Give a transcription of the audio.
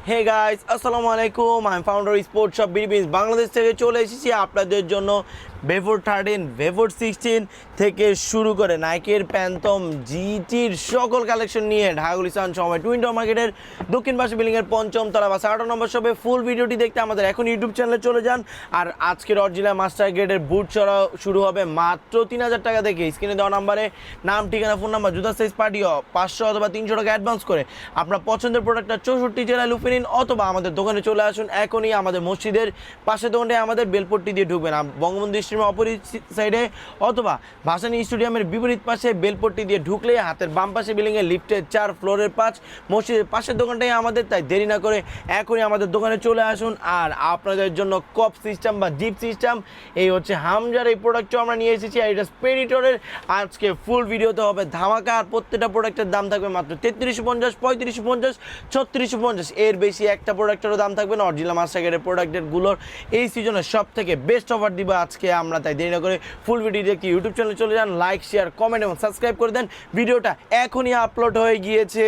হে guys, আসসালামু আলাইকুম। I am founder sport shop বিডিবিস বাংলাদেশ থেকে চলে এসেছি আপনাদের জন্য ভেভোর 13, ভেভোর 16 থেকে শুরু করে নাইকের প্যান্থম জিটির সকল কালেকশন নিয়ে ঢাকা গুলিস্তান সময় টুইন টাওয়ার মার্কেটের দক্ষিণ পাশে বিল্ডিংয়ের 5ম তলা বা 8 নম্বর শপে ফুল ভিডিওটি দেখতে আমাদের এখন ইউটিউব চ্যানেলে চলে যান। আর আজকের অরিজিনাল মাস্টার গ্রেডের বুট চড়া শুরু হবে মাত্র 3000 টাকা থেকে। স্ক্রিনে দেওয়া নাম্বারে নাম, ঠিকানা, ফোন নাম্বার, জুতা সাইজ পাঠিয়ে 500 অথবা 300 টাকা অ্যাডভান্স করে আপনার পছন্দের প্রোডাক্টটা 64 জেলায় লুফে নিন, অথবা আমাদের দোকানে চলে আসুন এখনই। আমাদের মসজিদের পাশে দোকানটায় আমাদের বেলপট্টি দিয়ে ঢুকবেন বঙ্গবন্ধু স্টেডিয়ামের অপোজিট সাইডে, অথবা ভাসানী স্টেডিয়ামের বিপরীত পাশে বেলপট্টি দিয়ে ঢুকলে হাতের বাম পাশে বিল্ডিংয়ে লিফটের 4 ফ্লোরের 5 মসজিদের পাশের দোকানটাই আমাদের। তাই দেরি না করে এখনই আমাদের দোকানে চলে আসুন। আর আপনাদের জন্য কপ সিস্টেম বা জিপ সিস্টেম, এই হচ্ছে হামজার এই প্রোডাক্টটা আমরা নিয়ে এসেছি। আর এটা স্পেডিটরের আজকে ফুল ভিডিওতে হবে ধামাকা। আর প্রত্যেকটা প্রোডাক্টের দাম থাকবে মাত্র 3350, 3550, 3650। এর বেশি একটা প্রোডাক্টেরও দাম থাকবে না। অরিজিনাল মাস্টারগ্রেডের প্রোডাক্টেরগুলোর এই সিজনের সব থেকে বেস্ট অফার দিব আজকে আমরা। তাই দেরি না করে ফুল ভিডিও দেখতে ইউটিউব চ্যানেলে চলে যান, লাইক, শেয়ার, কমেন্ট এবং সাবস্ক্রাইব করে দেন। ভিডিওটা এখনই আপলোড হয়ে গিয়েছে।